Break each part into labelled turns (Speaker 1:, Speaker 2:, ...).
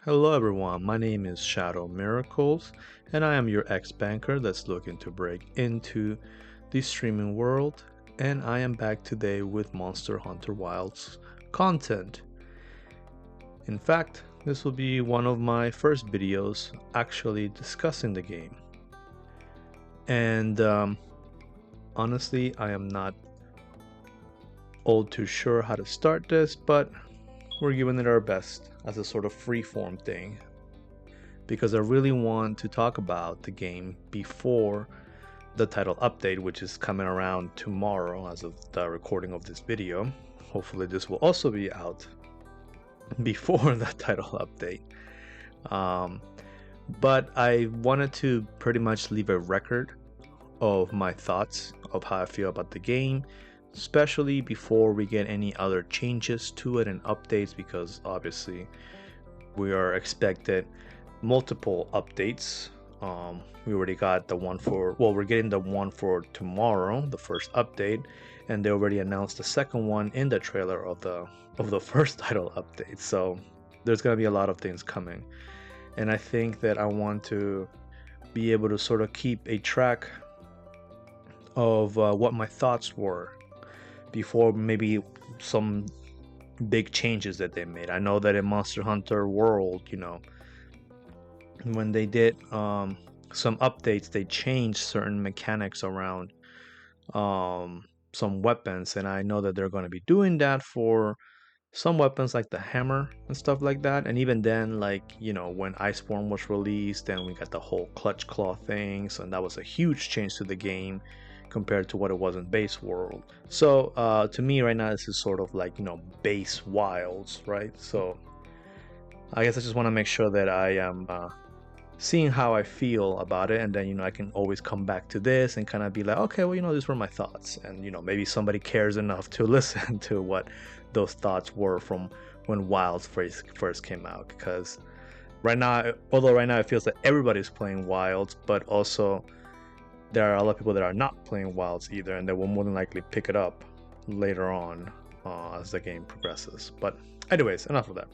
Speaker 1: Hello everyone, my name is Shadow Miracles and I am your ex-banker that's looking to break into the streaming world, and I am back today with Monster Hunter Wilds content. In fact, this will be one of my first videos actually discussing the game. And honestly, I am not all too sure how to start this, but we're giving it our best as a sort of free-form thing because I really want to talk about the game before the title update, which is coming around tomorrow as of the recording of this video. Hopefully this will also be out before the title update. But I wanted to pretty much leave a record of my thoughts of how I feel about the game, especially before we get any other changes to it and updates, because obviously we are expected multiple updates. We already got the one for, well, we're getting the one for tomorrow, the first update, and they already announced the second one in the trailer of the first title update. So there's gonna be a lot of things coming, and I think that I want to be able to sort of keep a track of what my thoughts were before maybe some big changes that they made. I know that in Monster Hunter World, you know, when they did some updates, they changed certain mechanics around some weapons, and I know that they're going to be doing that for some weapons like the hammer and stuff like that. And even then, like, you know, when Iceborne was released, then we got the whole clutch claw things, and that was a huge change to the game compared to what it was in base world. So to me right now, this is sort of like, you know, base Wilds, right? So I guess I just want to make sure that I am seeing how I feel about it, and then, you know, I can always come back to this and kind of be like, okay, well, you know, these were my thoughts, and, you know, maybe somebody cares enough to listen to what those thoughts were from when Wilds first came out. Because right now, although right now it feels like everybody's playing Wilds, but also there are a lot of people that are not playing Wilds either, and they will more than likely pick it up later on as the game progresses. But anyways, enough of that.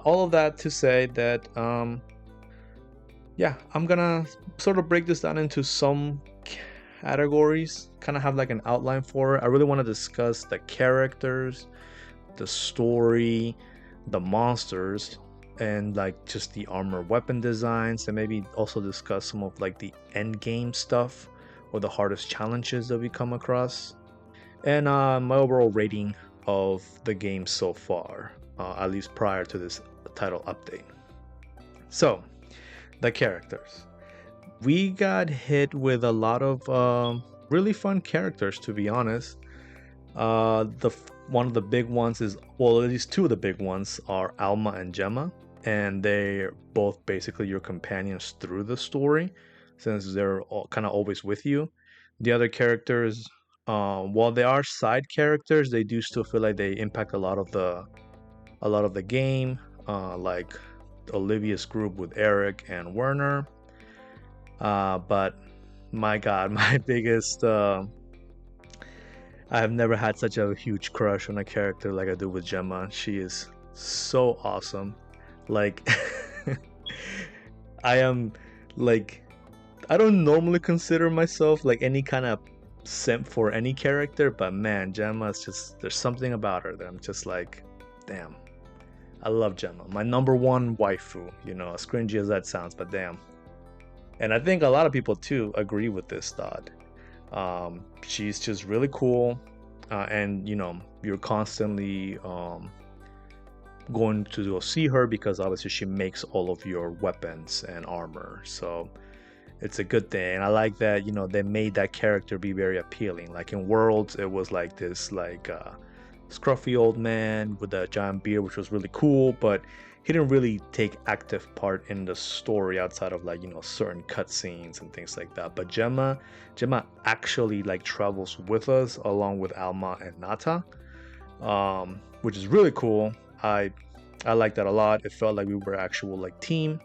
Speaker 1: All of that to say that yeah, I'm gonna sort of break this down into some categories, kind of have like an outline for it. I really want to discuss the characters, the story, the monsters, and like just the armor weapon designs, and maybe also discuss some of like the end game stuff or the hardest challenges that we come across, and my overall rating of the game so far, at least prior to this title update. So the characters, we got hit with a lot of really fun characters, to be honest. One of the big ones is, well, at least two of the big ones are Alma and Gemma, and they're both basically your companions through the story, since they're kind of always with you. The other characters, while they are side characters, they do still feel like they impact a lot of the game, like Olivia's group with Eric and Werner. But my God, my biggest I have never had such a huge crush on a character like I do with Gemma. She is so awesome. Like, I am like, I don't normally consider myself like any kind of simp for any character, but man, Gemma is just, there's something about her that I'm just like, damn, I love Gemma. My number one waifu, you know, as cringy as that sounds, but damn. And I think a lot of people too agree with this thought. She's just really cool, and, you know, you're constantly going to go see her because obviously she makes all of your weapons and armor, so it's a good thing. And I like that, you know, they made that character be very appealing. Like in Worlds, it was like this like scruffy old man with a giant beard, which was really cool, but he didn't really take active part in the story outside of, like, you know, certain cutscenes and things like that. But Gemma actually like travels with us along with Alma and Nata, which is really cool. I like that a lot. It felt like we were actual like team.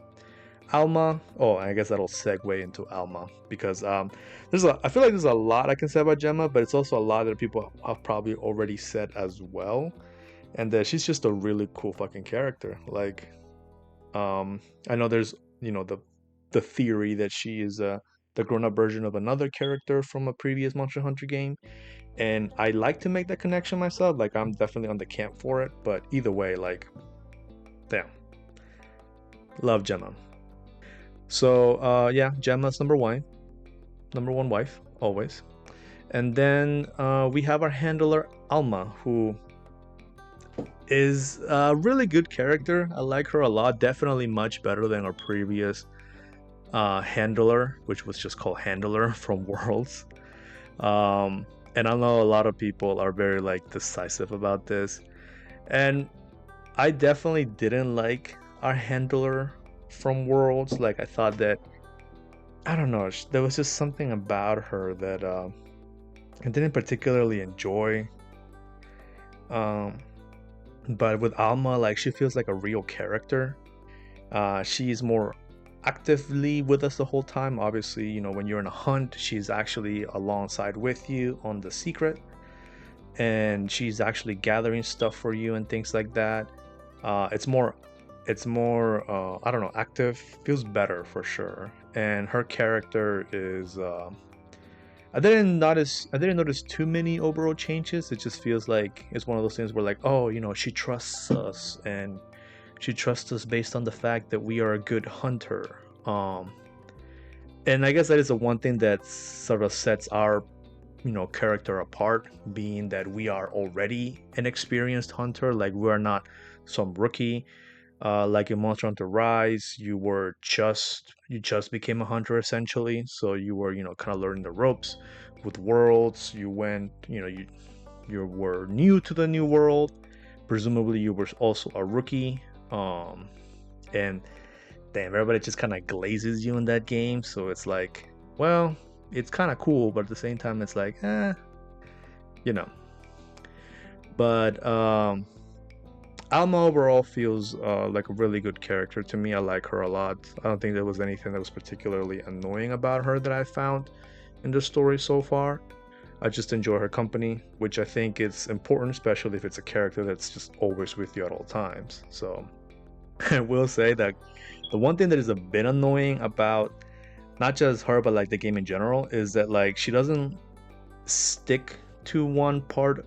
Speaker 1: Alma, oh, I guess that'll segue into Alma, because I feel like there's a lot I can say about Gemma, but it's also a lot that people have probably already said as well. And she's just a really cool fucking character. Like, I know there's, you know, the theory that she is the grown-up version of another character from a previous Monster Hunter game, and I like to make that connection myself. Like, I'm definitely on the camp for it, but either way, like, damn, love Gemma. So yeah, Gemma's number one wife always. And then we have our handler Alma, who is a really good character. I like her a lot. Definitely much better than our previous handler, which was just called Handler from Worlds. And I know a lot of people are very like decisive about this, and I definitely didn't like our handler from Worlds. Like, I thought that, I don't know, there was just something about her that I didn't particularly enjoy. But with Alma, like, she feels like a real character. She's more actively with us the whole time. Obviously, you know, when you're in a hunt, she's actually alongside with you on the secret, and she's actually gathering stuff for you and things like that. It's more I don't know, active, feels better for sure. And her character is I didn't notice too many overall changes. It just feels like it's one of those things where, like, oh, you know, she trusts us, and she trusts us based on the fact that we are a good hunter. And I guess that is the one thing that sort of sets our, you know, character apart, being that we are already an experienced hunter. Like, we are not some rookie. Like in Monster Hunter Rise, you just became a hunter essentially. So you were, you know, kind of learning the ropes. With Worlds, you went, you know, you were new to the new world. Presumably, you were also a rookie. And damn, everybody just kind of glazes you in that game. So it's like, well, it's kind of cool, but at the same time, it's like, you know. But Alma overall feels like a really good character to me. I like her a lot. I don't think there was anything that was particularly annoying about her that I found in the story so far. I just enjoy her company, which I think is important, especially if it's a character that's just always with you at all times. So I will say that the one thing that is a bit annoying about not just her, but like the game in general, is that, like, she doesn't stick to one part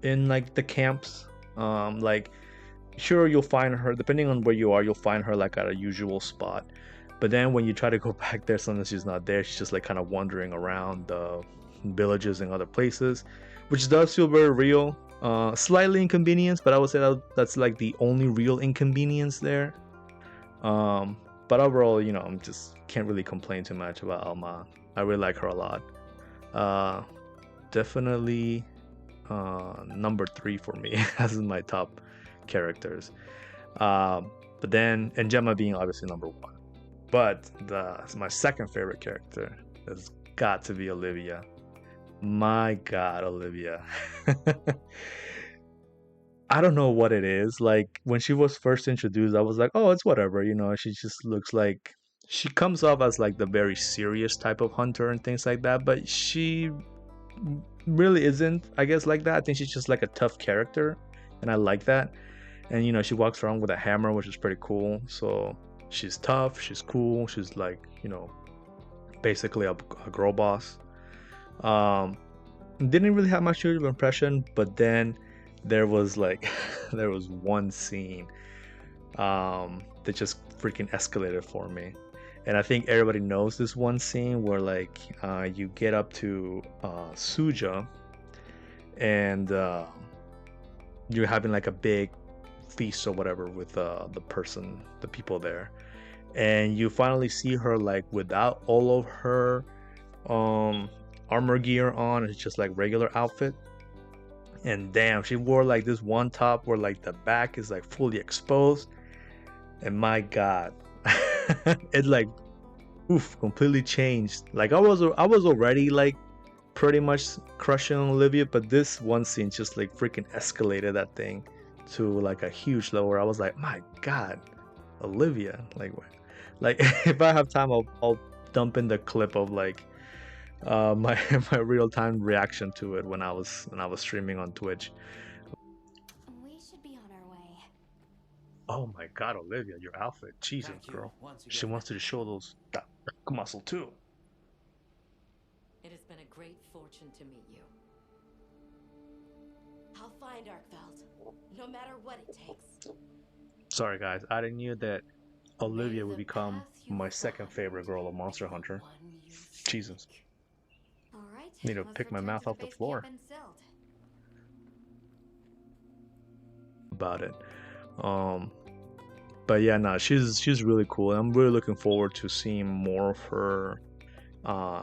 Speaker 1: in like the camps. Like, sure, you'll find her, depending on where you are, you'll find her like at a usual spot, but then when you try to go back there, sometimes she's not there. She's just like kind of wandering around the villages and other places, which does feel very real. Slightly inconvenience, but I would say that's like the only real inconvenience there. But overall, you know, I'm just can't really complain too much about Alma. I really like her a lot. Definitely number 3 for me as my top characters. But then, and Gemma being obviously number 1. But my second favorite character has got to be Olivia. My God, Olivia. I don't know what it is. Like, when she was first introduced, I was like, oh, it's whatever. You know, she just looks like, she comes off as like the very serious type of hunter and things like that. But she really isn't, I guess, like that. I think she's just like a tough character, and I like that. And, you know, she walks around with a hammer, which is pretty cool. So she's tough, she's cool, she's like, you know, basically a girl boss. Didn't really have much of an impression, but then there was like there was one scene that just freaking escalated for me. And I think everybody knows this one scene where, like, you get up to Suja, and you're having like a big feast or whatever with the people there, and you finally see her like without all of her armor gear on. It's just like regular outfit, and damn, she wore like this one top where like the back is like fully exposed, and my God, it like, oof, completely changed. Like, I was already like pretty much crushing on Olivia, but this one scene just like freaking escalated that thing to like a huge level where I was like, my God, Olivia. Like if I have time, I'll dump in the clip of like my my real-time reaction to it when I was streaming on Twitch.
Speaker 2: We should be on our way.
Speaker 1: Oh my god, Olivia, your outfit. Jesus,
Speaker 2: Thank you
Speaker 1: girl.
Speaker 2: once
Speaker 1: She
Speaker 2: again.
Speaker 1: wants to show those that muscle too.
Speaker 3: It has been a great fortune to meet you.
Speaker 4: I'll find 𝐼𝐸, no matter what it takes.
Speaker 1: Sorry guys, I didn't knew that
Speaker 4: May
Speaker 1: Olivia would
Speaker 4: the
Speaker 1: become
Speaker 4: path you
Speaker 1: my second
Speaker 4: find
Speaker 1: favorite girl of
Speaker 4: be
Speaker 1: Monster
Speaker 4: the
Speaker 1: Hunter.
Speaker 4: one you
Speaker 1: Jesus.
Speaker 4: seek. All right,
Speaker 1: Need to
Speaker 4: let's
Speaker 1: pick my
Speaker 4: return
Speaker 1: mouth
Speaker 4: to the
Speaker 1: off the
Speaker 4: base camp
Speaker 1: floor
Speaker 4: in Silt.
Speaker 1: about it. Um but yeah, no, she's really cool. I'm really looking forward to seeing more of her,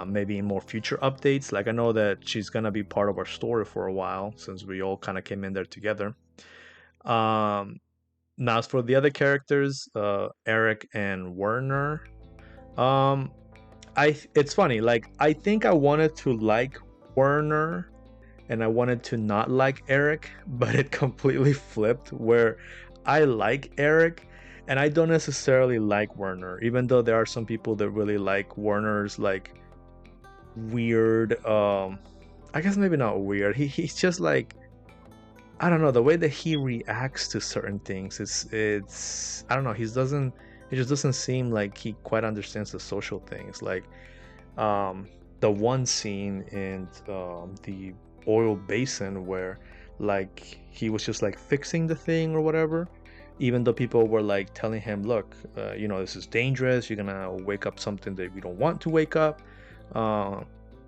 Speaker 1: maybe in more future updates. Like I know that she's gonna be part of our story for a while since we all kind of came in there together. Um Now as for the other characters, Eric and Werner, um it's funny, like I think I wanted to like Werner and I wanted to not like Eric, but it completely flipped where I like Eric and I don't necessarily like Werner, even though there are some people that really like Werner's like weird, I guess maybe not weird. He's just like, I don't know, the way that he reacts to certain things. It's I don't know. He doesn't. It just doesn't seem like he quite understands the social things. Like um, the one scene in the oil basin where like he was just like fixing the thing or whatever. Even though people were like telling him, "Look, this is dangerous. You're gonna wake up something that we don't want to wake up." Uh,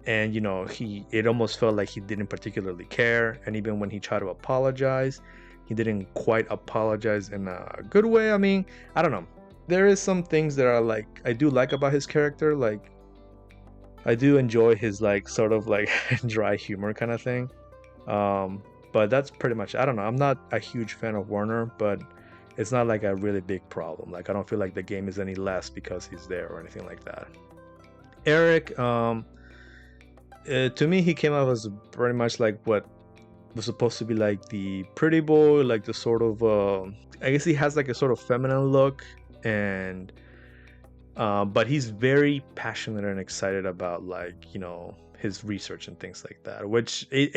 Speaker 1: and it almost felt like he didn't particularly care. And even when he tried to apologize, he didn't quite apologize in a good way. I mean, I don't know. There is some things that are like I do like about his character. Like I do enjoy his like sort of like dry humor kind of thing. Um, but that's pretty much. I don't know. I'm not a huge fan of Werner, but it's not like a really big problem. Like I don't feel like the game is any less because he's there or anything like that. Eric, to me, he came out as pretty much like what was supposed to be like the pretty boy, like the sort of. I guess he has like a sort of feminine look, and but he's very passionate and excited about like his research and things like that, which it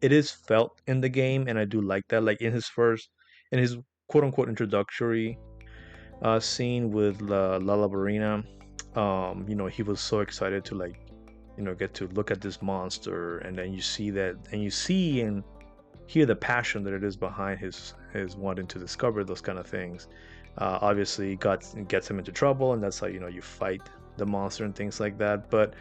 Speaker 1: is felt in the game, and I do like that. Like in his quote unquote introductory scene with La Labarina, he was so excited to like get to look at this monster, and then you see that, and you see and hear the passion that it is behind his wanting to discover those kind of things. Obviously, gets him into trouble, and that's how you fight the monster and things like that. But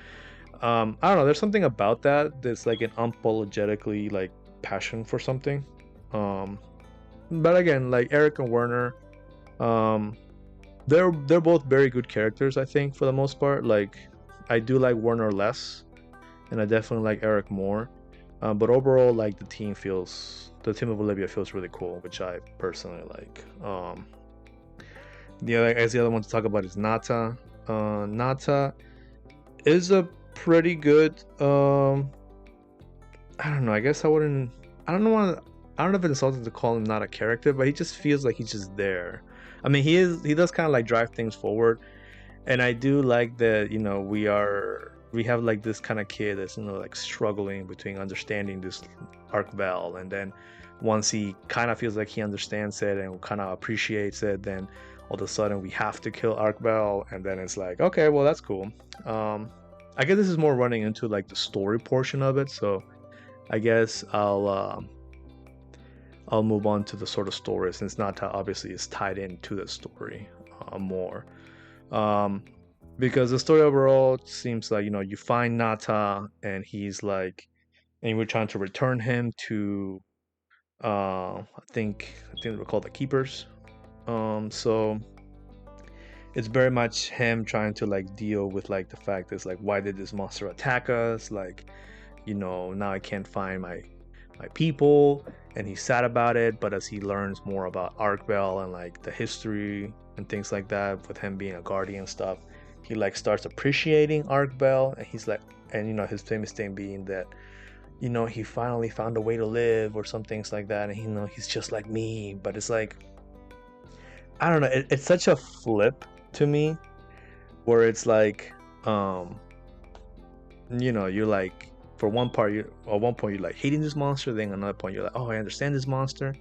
Speaker 1: I don't know. There's something about that that's like an unapologetically like passion for something. Um, but again, like Eric and Werner, um, they're both very good characters. I think for the most part, like I do like Werner less, and I definitely like Eric more. But overall, like the team of Olivia feels really cool, which I personally like. I guess the other one to talk about is Nata. Nata is a pretty good. I don't know. I guess I wouldn't. I don't know. I don't know if it's insulting to call him not a character, but he just feels like he's just there. I mean, he is. He does kind of like drive things forward, and I do like that. We have like this kind of kid that's like struggling between understanding this 𝐼𝐸, and then once he kind of feels like he understands it and kind of appreciates it, then all of a sudden we have to kill 𝐼𝐸, and then it's like, okay, well that's cool. I guess this is more running into like the story portion of it, so I guess I'll move on to the sort of story since Nata obviously is tied into the story more. Um, because the story overall seems like you find Nata and he's like, and we're trying to return him to I think they're called the keepers. So it's very much him trying to like deal with like the fact that it's like, why did this monster attack us? Like, now I can't find my people, and he's sad about it. But as he learns more about 𝐼𝐸 and like the history and things like that, with him being a guardian stuff, he like starts appreciating 𝐼𝐸, and he's like, and his famous thing being that he finally found a way to live or some things like that, and he's just like me. But it's like, I don't know, it's such a flip to me where it's like, you're like, for one part, at one point you're like hating this monster, then another point you're like, oh, I understand this monster.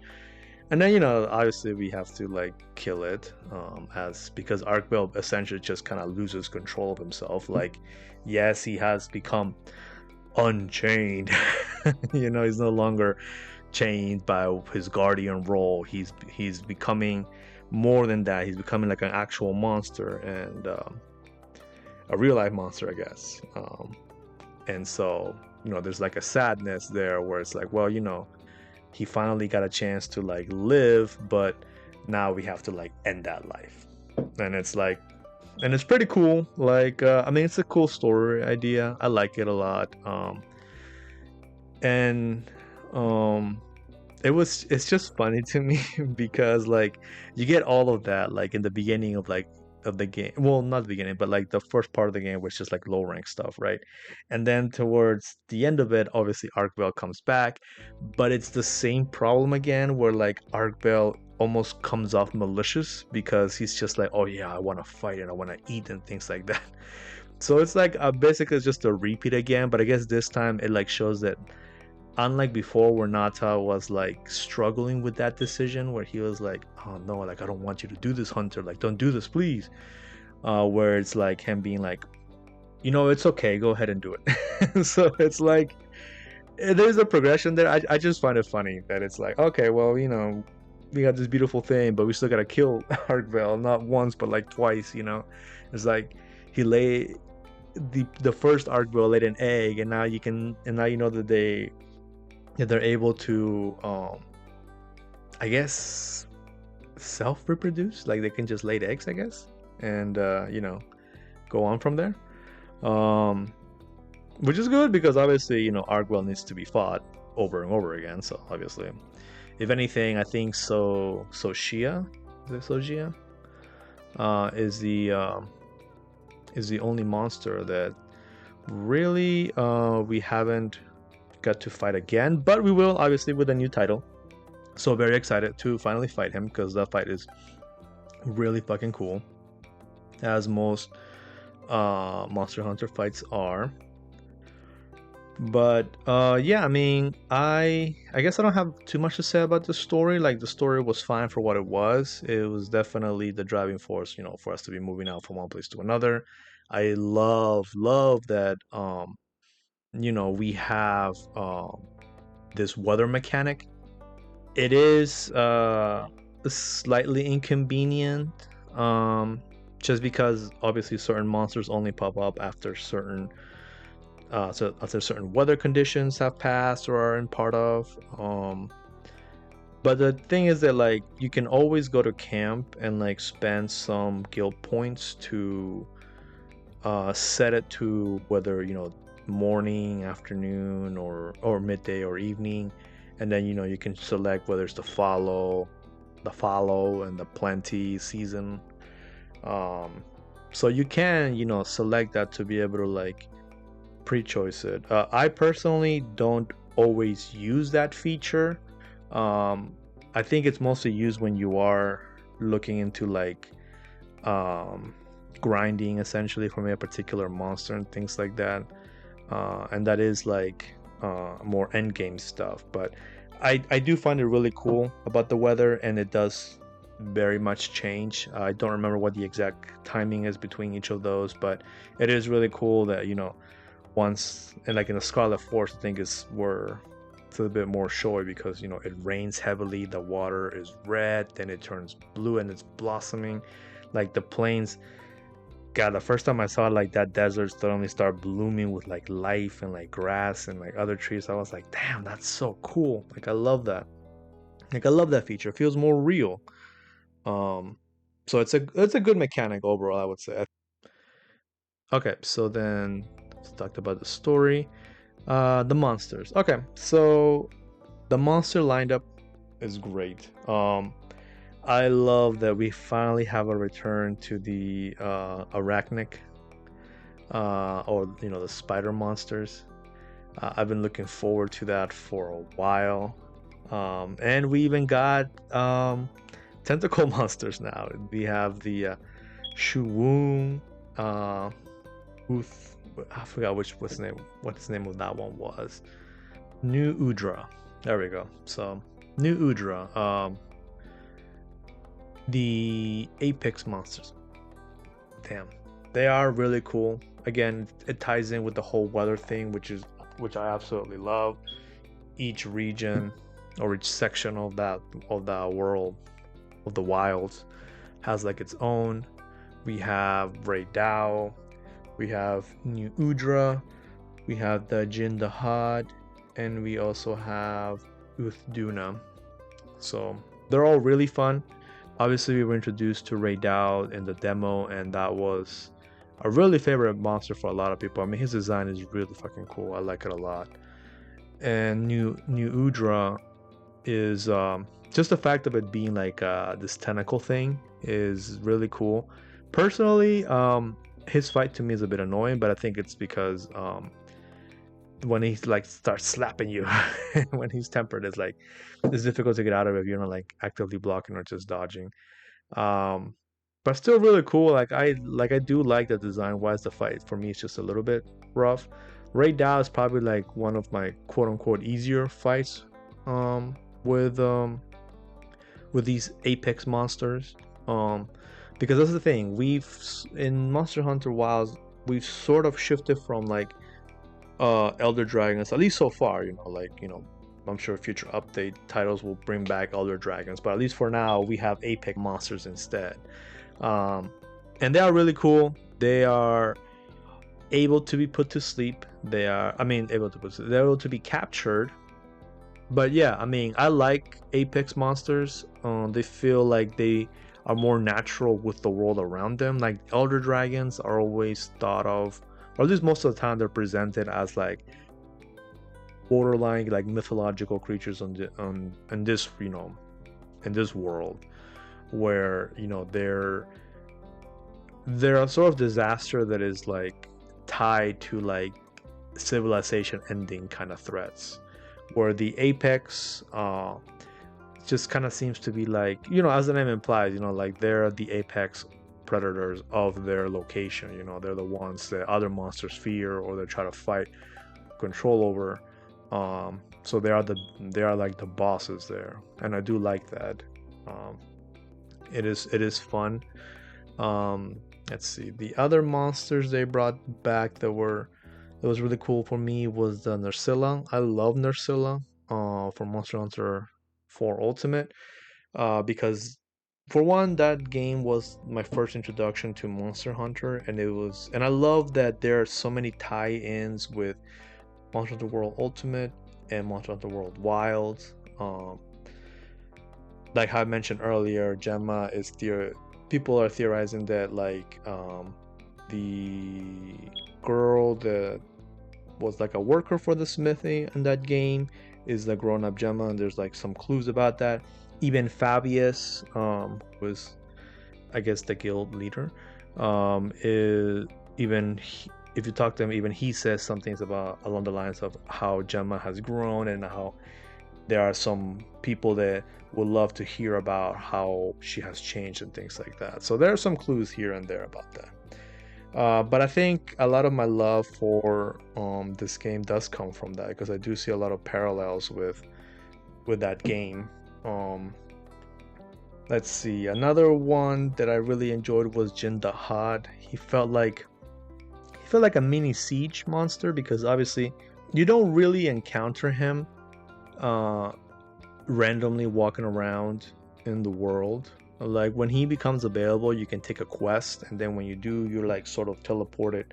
Speaker 1: And then, obviously we have to like kill it, as because 𝐼𝐸 essentially just kind of loses control of himself. Like, yes, he has become unchained. He's no longer chained by his guardian role. He's becoming more than that. He's becoming like an actual monster, and a real life monster, I guess. And so, there's like a sadness there where it's like, well, he finally got a chance to like live, but now we have to like end that life. And it's like, and it's pretty cool. Like, I mean, it's a cool story idea. I like it a lot. And it's just funny to me because like you get all of that like in the beginning of the game. Well, not the beginning, but like the first part of the game, which is like low rank stuff, right? And then towards the end of it, obviously 𝐼𝐸 comes back, but it's the same problem again, where like 𝐼𝐸 almost comes off malicious because he's just like, oh yeah, I want to fight and I want to eat and things like that. So it's like basically it's just a repeat again, but I guess this time it like shows that unlike before where Nata was like struggling with that decision, where he was like, oh no, like I don't want you to do this, Hunter, like don't do this, please. Where it's like him being like, it's okay, go ahead and do it. So it's like there's a progression there. I just find it funny that it's like, okay, well, we got this beautiful thing, but we still gotta kill 𝐼𝐸, not once but like twice. It's like he lay the first 𝐼𝐸 laid an egg, and now you know that they're able to I guess self-reproduce, like they can just lay eggs, I guess, and go on from there, which is good because obviously 𝐼𝐸 needs to be fought over and over again. So obviously, if anything, I think 𝐸𝐽 is the only monster that really we haven't got to fight again, but we will obviously with a new title. So very excited to finally fight him because that fight is really fucking cool, as most Monster Hunter fights are. But yeah, I mean, I guess I don't have too much to say about the story. Like, the story was fine for what it was. It was definitely the driving force, for us to be moving out from one place to another. I love that we have this weather mechanic. It is slightly inconvenient, just because obviously certain monsters only pop up after certain weather conditions have passed or are in part of. But the thing is that like you can always go to camp and like spend some guild points to set it to whether morning, afternoon, or midday or evening, and then you can select whether it's the follow and the plenty season. So you can select that to be able to like pre-choice it. I personally don't always use that feature. I think it's mostly used when you are looking into like grinding essentially for a particular monster and things like that. And that is like more end game stuff. But I do find it really cool about the weather, and it does very much change. I don't remember what the exact timing is between each of those, but it is really cool that once, and like in the Scarlet Force, I think it's a little bit more showy because it rains heavily, the water is red, then it turns blue and it's blossoming. Like the plains, God, the first time I saw like that desert suddenly start blooming with like life and like grass and like other trees, I was like, damn, that's so cool. Like I love that. Like I love that feature. It feels more real. So it's a good mechanic overall, I would say. Okay, so then let's talk about the story. The monsters. Okay, so the monster lineup is great. I love that we finally have a return to the arachnic, or the spider monsters. I've been looking forward to that for a while, and we even got tentacle monsters now. We have the Shuwoon, I forgot what his name of that one was. New Udra. There we go. So New Udra. the Apex monsters. Damn, they are really cool. Again, it ties in with the whole weather thing, which I absolutely love. Each region or each section of that world of the wilds has like its own. We have 𝐸𝐸, we have New Udra, we have the 𝐮𝐬𝐢𝐜, and we also have 𝐸𝐻𝐑una. So they're all really fun. Obviously, we were introduced to 𝐸𝐸 in the demo, and that was a really favorite monster for a lot of people. I mean, his design is really fucking cool. I like it a lot. And New Udra is just the fact of it being like this tentacle thing is really cool. Personally, his fight to me is a bit annoying, but I think it's because when he like starts slapping you when he's tempered, it's difficult to get out of it if you're not like actively blocking or just dodging. But still really cool. I do like the design wise. The fight for me is just a little bit rough. 𝐸𝐸 is probably like one of my quote unquote easier fights with these Apex monsters. Because that's the thing, in Monster Hunter Wilds we've sort of shifted from like elder dragons, at least so far, I'm sure future update titles will bring back elder dragons, but at least for now we have Apex monsters instead. And they are really cool. They are able to be put to sleep. They're able to be captured. But yeah, I mean, I like Apex monsters. They feel like they are more natural with the world around them. Like elder dragons are always thought of, or at least most of the time they're presented as like borderline like mythological creatures in this world, where they're a sort of disaster that is like tied to like civilization ending kind of threats, where the Apex just kind of seems to be like, as the name implies, like they're the apex predators of their location. They're the ones that other monsters fear or they try to fight control over. So they are like the bosses there, and I do like that. It is fun. Let's see, the other monsters they brought back that was really cool for me was the 𝐿. I love 𝐿 from Monster Hunter 4 Ultimate, because for one, that game was my first introduction to Monster Hunter, and I love that there are so many tie-ins with Monster Hunter World Ultimate and Monster Hunter World Wilds. Like how I mentioned earlier, Gemma is people are theorizing that like the girl that was like a worker for the smithy in that game is the grown-up Gemma, and there's like some clues about that. Even Fabius was, I guess, the guild leader. If you talk to him, even he says some things along the lines of how Gemma has grown, and how there are some people that would love to hear about how she has changed and things like that. So there are some clues here and there about that. But I think a lot of my love for this game does come from that, because I do see a lot of parallels with that game. Let's see, another one that I really enjoyed was 𝐮𝐬𝐢𝐜. He felt like a mini siege monster, because obviously you don't really encounter him randomly walking around in the world. Like when he becomes available, you can take a quest, and then when you do, you're like sort of teleported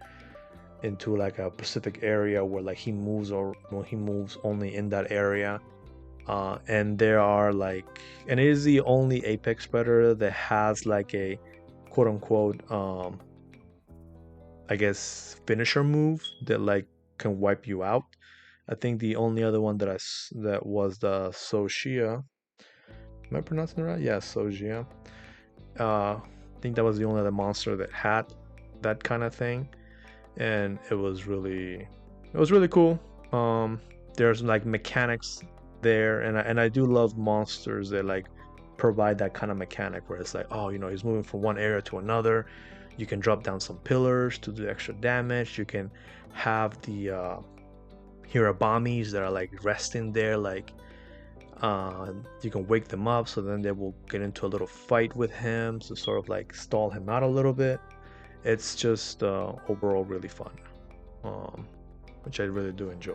Speaker 1: into like a specific area where like he moves only in that area. And there are like, and it is the only apex predator that has like a quote unquote I guess finisher move that like can wipe you out. I think the only other one that was the 𝐸𝐸𝐲. Am I pronouncing it right? Yeah, 𝐸𝐸𝐲. I think that was the only other monster that had that kind of thing, and it was really cool. There's like mechanics there, and I do love monsters that like provide that kind of mechanic where it's like, oh, he's moving from one area to another. You can drop down some pillars to do extra damage. You can have the 𝐼𝐸𝐴𝐵𝐸s that are like resting there, like You can wake them up, so then they will get into a little fight with him to sort of like stall him out a little bit. It's just overall really fun, which I really do enjoy.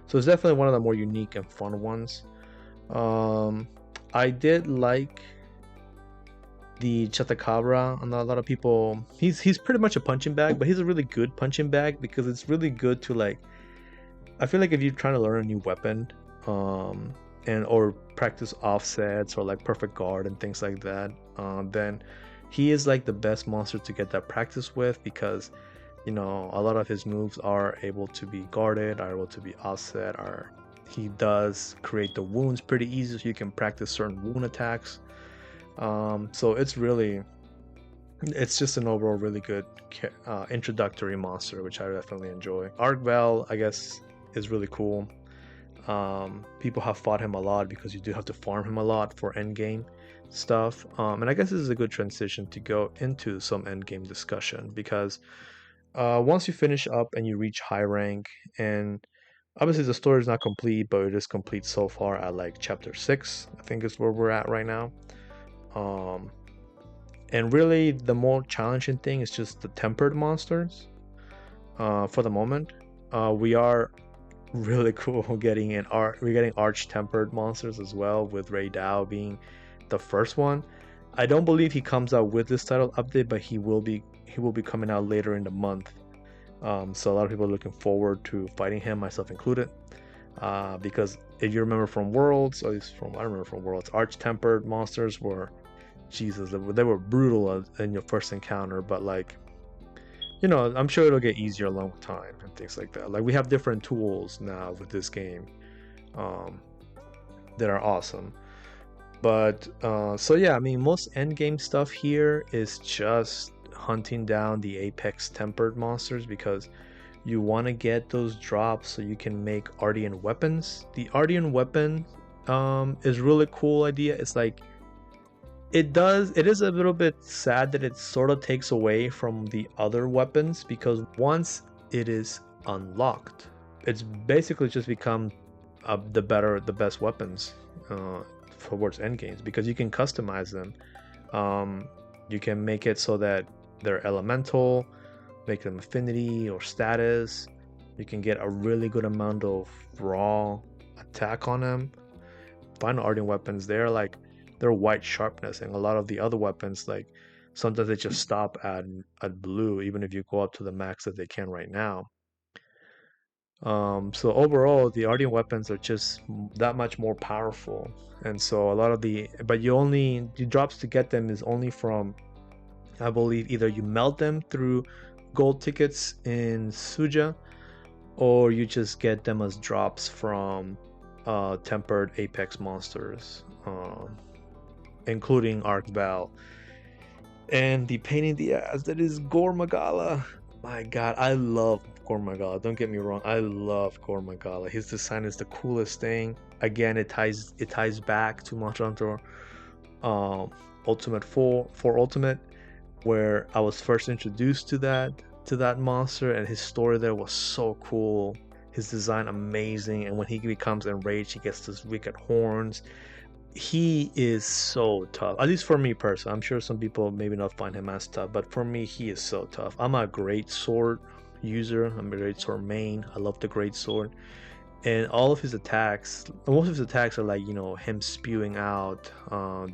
Speaker 1: So it's definitely one of the more unique and fun ones. I did like the Chatacabra, and a lot of people, he's pretty much a punching bag, but he's a really good punching bag because it's really good to like, I feel like if you're trying to learn a new weapon, and or practice offsets or like perfect guard and things like that, then he is like the best monster to get that practice with, because you know a lot of his moves are able to be guarded, are able to be offset, or he does create the wounds pretty easy, so you can practice certain wound attacks. So it's just an overall really good introductory monster, which I definitely enjoy. 𝐼𝐸, I guess, is really cool. People have fought him a lot because you do have to farm him a lot for endgame stuff. And I guess this is a good transition to go into some endgame discussion, because once you finish up and you reach high rank, and obviously the story is not complete, but it is complete so far at like chapter 6, I think is where we're at right now. And really the more challenging thing is just the tempered monsters. For the moment, we are really cool getting we're getting arch tempered monsters as well, with Ray being the first one. I don't believe he comes out with this title update, but he will be coming out later in the month. So a lot of people are looking forward to fighting him, myself included, because if you remember from Worlds, at least from I remember from Worlds, arch tempered monsters were, Jesus, they were brutal in your first encounter, but like, you know, I'm sure it'll get easier along with time and things like that. Like, we have different tools now with this game, that are awesome. But so yeah, I mean, most end game stuff here is just hunting down the apex tempered monsters, because you want to get those drops so you can make Ardian weapons. The Ardian weapon is really cool idea. It's like, it is a little bit sad that it sort of takes away from the other weapons, because once it is unlocked, it's basically just become the best weapons towards endgames, because you can customize them. You can make it so that they're elemental, make them affinity or status. You can get a really good amount of raw attack on them. Final Ardian weapons, they're white sharpness, and a lot of the other weapons, like, sometimes they just stop at blue, even if you go up to the max that they can right now. So overall, the Ardian weapons are just that much more powerful, and so a lot of the drops to get them is only from, I believe, either you melt them through gold tickets in Suja, or you just get them as drops from tempered apex monsters, including 𝐼𝐸, and the pain in the ass that is 𝐺𝑜R Magala. My god, I love 𝐺𝑜R Magala, don't get me wrong, I love 𝐺𝑜R Magala. His design is the coolest thing. Again, it ties back to Monster Hunter Ultimate 4 Ultimate, where I was first introduced to that monster, and his story there was so cool. His design amazing, and when he becomes enraged, he gets these wicked horns. He is so tough, at least for me personally. I'm sure some people maybe not find him as tough, but for me, he is so tough. I'm a great sword user, I'm a great sword main. I love the great sword, and all of his attacks, most of his attacks are like, you know, him spewing out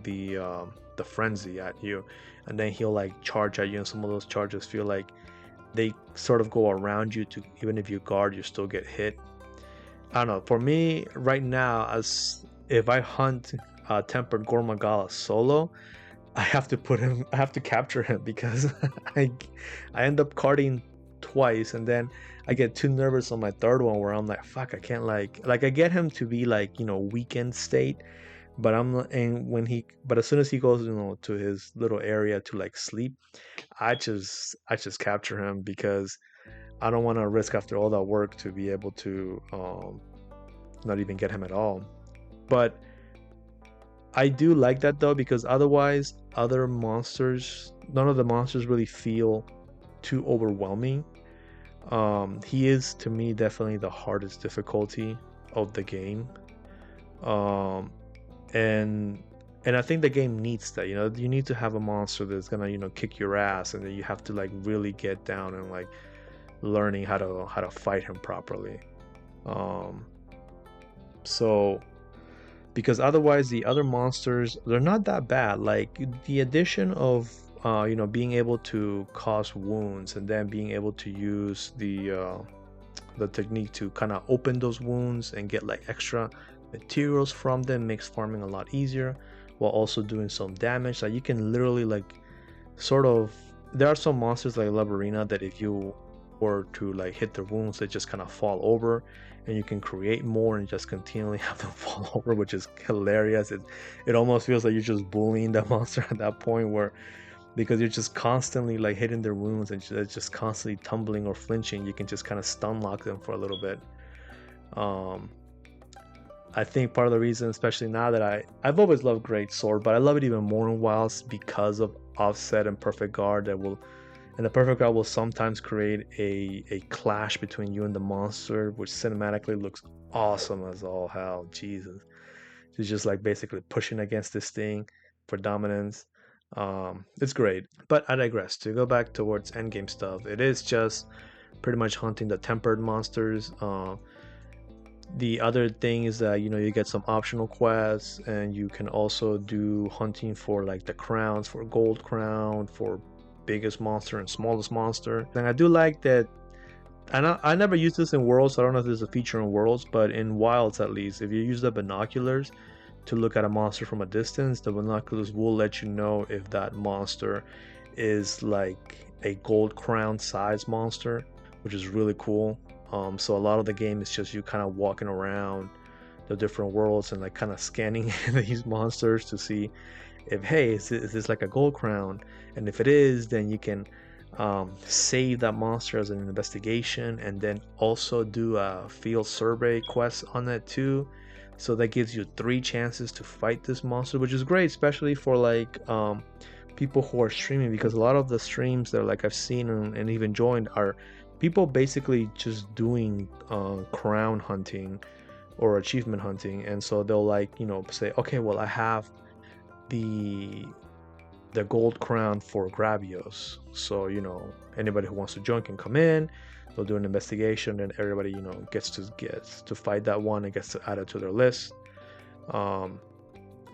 Speaker 1: the frenzy at you, and then he'll like charge at you, and some of those charges feel like they sort of go around you, to even if you guard, you still get hit. I don't know, for me right now, as if I hunt tempered 𝐺𝑜R Magala solo, I have to capture him, because I end up carding twice, and then I get too nervous on my third one, where I'm like, fuck, I can't like I get him to be like, you know, weakened state, but but as soon as he goes, you know, to his little area to like sleep, I just capture him, because I don't want to risk, after all that work, to be able to not even get him at all. But I do like that though, because otherwise none of the monsters really feel too overwhelming. He is, to me, definitely the hardest difficulty of the game. And I think the game needs that. You need to have a monster that's gonna kick your ass, and then you have to like really get down and like learning how to fight him properly. um so because otherwise the other monsters, they're not that bad. Like the addition of being able to cause wounds, and then being able to use the technique to kind of open those wounds and get like extra materials from them, makes farming a lot easier, while also doing some damage. Like you can literally like sort of, there are some monsters like Labarina that if you were to like hit their wounds, they just kind of fall over, and you can create more and just continually have them fall over, which is hilarious. It almost feels like you're just bullying that monster at that point, where because you're just constantly like hitting their wounds and they're just constantly tumbling or flinching, you can just kind of stun lock them for a little bit. um I think part of the reason, especially now that I've always loved Great Sword, but I love it even more in Wilds because of Offset and Perfect Guard. And the Perfect Guard will sometimes create a clash between you and the monster, which cinematically looks awesome as all hell. Jesus, she's just like basically pushing against this thing for dominance. It's great, but I digress. To go back towards endgame stuff, it is just pretty much hunting the tempered monsters. The other thing is that you get some optional quests, and you can also do hunting for like the crowns, for gold crown, for biggest monster and smallest monster. And I do like that. I never used this in Worlds, so I don't know if there's a feature in Worlds, but in Wilds at least, if you use the binoculars to look at a monster from a distance, the binoculars will let you know if that monster is like a gold crown size monster, which is really cool. So a lot of the game is just you kind of walking around the different worlds and like kind of scanning these monsters to see if, hey, is this like a gold crown? And if it is, then you can save that monster as an investigation, and then also do a field survey quest on it too. So that gives you 3 chances to fight this monster, which is great, especially for like people who are streaming, because a lot of the streams that like I've seen and even joined are people basically just doing crown hunting or achievement hunting. And so they'll like say, okay, well, I have the gold crown for Gravios, so anybody who wants to join can come in. They'll do an investigation, and everybody gets to fight that one and gets to add it to their list.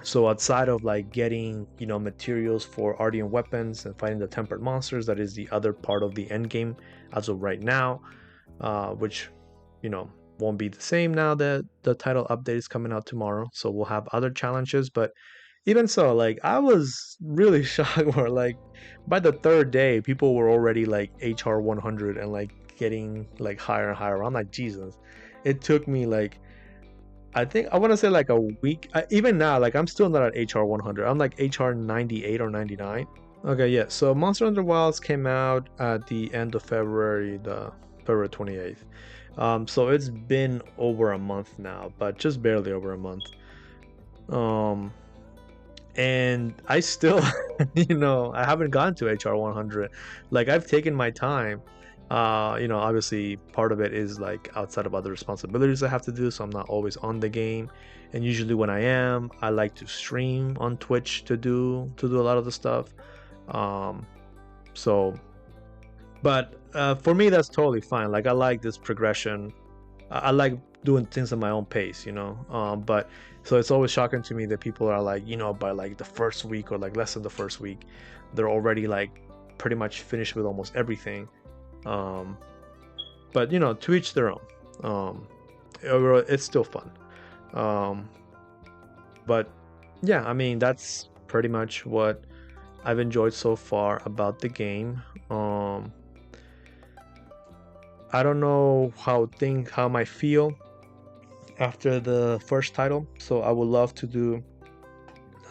Speaker 1: So outside of like getting materials for Ardean weapons and fighting the tempered monsters, that is the other part of the end game as of right now, which won't be the same now that the title update is coming out tomorrow. So we'll have other challenges, but even so, like I was really shocked where like by the 3rd day people were already like HR 100 and like getting like higher and higher. I'm like, Jesus. It took me like, I think I want to say like a week. Even now, like I'm still not at HR 100. I'm like HR 98 or 99. Okay, yeah. So Monster Hunter Wilds came out at the end of February, the February 28th. So it's been over a month now, but just barely over a month. And I still, I haven't gotten to HR 100. Like I've taken my time. Obviously part of it is like outside of other responsibilities I have to do, so I'm not always on the game. And usually when I am, I like to stream on Twitch to do a lot of the stuff. But for me, that's totally fine. Like I like this progression. I like doing things at my own pace, but so it's always shocking to me that people are like, by like the first week or like less than the first week, they're already like pretty much finished with almost everything. But to each their own. It's still fun. But yeah, I mean, that's pretty much what I've enjoyed so far about the game. I don't know how I might feel after the first title, so I would love to do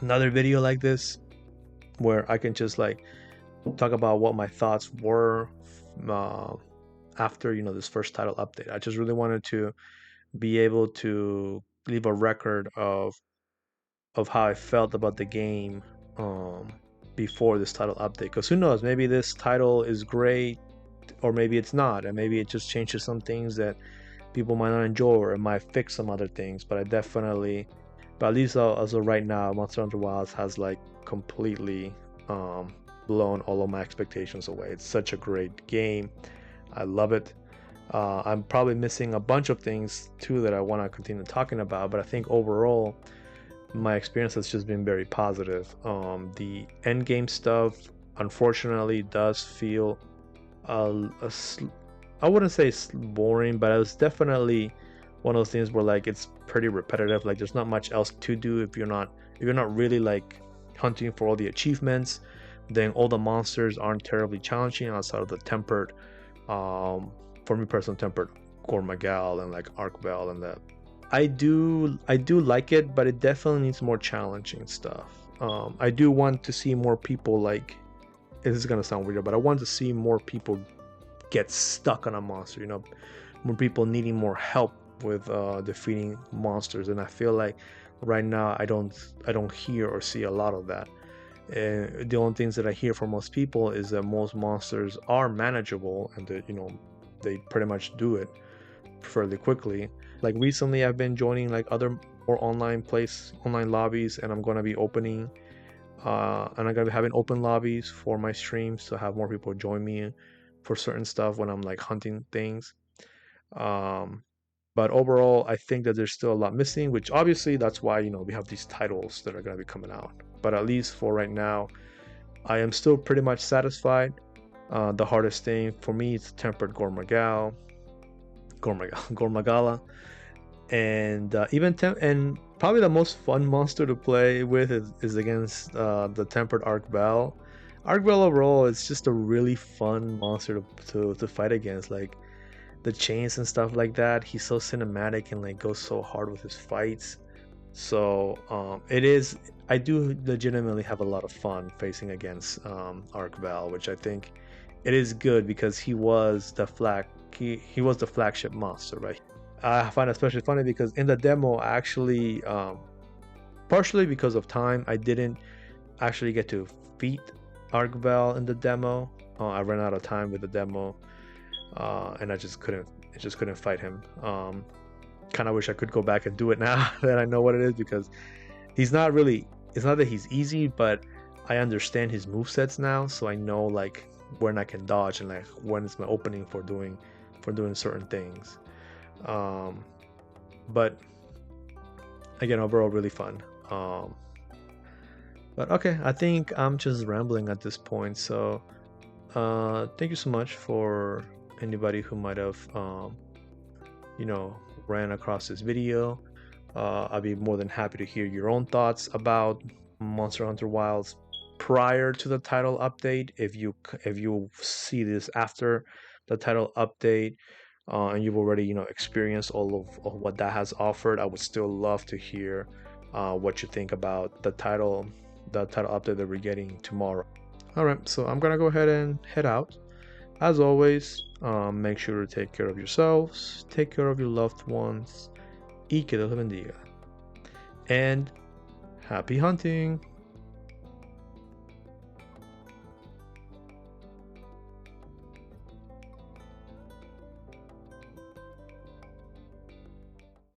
Speaker 1: another video like this where I can just like talk about what my thoughts were after this first title update. I just really wanted to be able to leave a record of how I felt about the game before this title update, because who knows, maybe this title is great or maybe it's not, and maybe it just changes some things that people might not enjoy, or it might fix some other things. But I definitely But at least as of right now, Monster Hunter Wilds has like completely blown all of my expectations away. It's such a great game. I love it. I'm probably missing a bunch of things too that I want to continue talking about, but I think overall my experience has just been very positive. The end game stuff, unfortunately, does feel I wouldn't say it's boring, but it was definitely one of those things where like it's pretty repetitive. Like there's not much else to do if you're not really like hunting for all the achievements. Then all the monsters aren't terribly challenging outside of the tempered, for me personally, tempered 𝐽𝐻𝐻 and like 𝐼𝐸𝐴 and that. I do like it, but it definitely needs more challenging stuff. I do want to see more people like. This is gonna sound weird, but I want to see more people get stuck on a monster. You know, more people needing more help with defeating monsters, and I feel like right now I don't hear or see a lot of that. The only things that I hear from most people is that most monsters are manageable and that, you know, they pretty much do it fairly quickly. Like recently I've been joining like other more online lobbies, and I'm going to be opening and I'm going to be having open lobbies for my streams to have more people join me for certain stuff when I'm like hunting things. But overall, I think that there's still a lot missing, which obviously that's why, you know, we have these titles that are going to be coming out. But at least for right now, I am still pretty much satisfied. The hardest thing for me is tempered 𝐽𝐻𝐻, and and probably the most fun monster to play with is against the tempered 𝐼𝐸𝐴. 𝐼𝐸𝐴 overall is just a really fun monster to fight against. Like the chains and stuff like that, he's so cinematic and like goes so hard with his fights. So I do legitimately have a lot of fun facing against 𝐼𝐸𝐴, which I think it is good because he was the flagship monster, right? I find it especially funny because in the demo, I actually partially because of time, I didn't actually get to beat 𝐼𝐸𝐴 in the demo. I ran out of time with the demo, and I just couldn't fight him. Kind of wish I could go back and do it now that I know what it is, because he's not really. It's not that he's easy, but I understand his movesets now, so I know like when I can dodge and like when it's my opening for doing certain things. But again, overall really fun. But okay, I think I'm just rambling at this point, so thank you so much for anybody who might have ran across this video. I'd be more than happy to hear your own thoughts about Monster Hunter Wilds prior to the title update. If you see this after the title update, and you've already experienced all of what that has offered, I would still love to hear what you think about the title update that we're getting tomorrow. Alright, so I'm gonna go ahead and head out. As always, make sure to take care of yourselves, take care of your loved ones, y que Dios los bendiga, and happy hunting.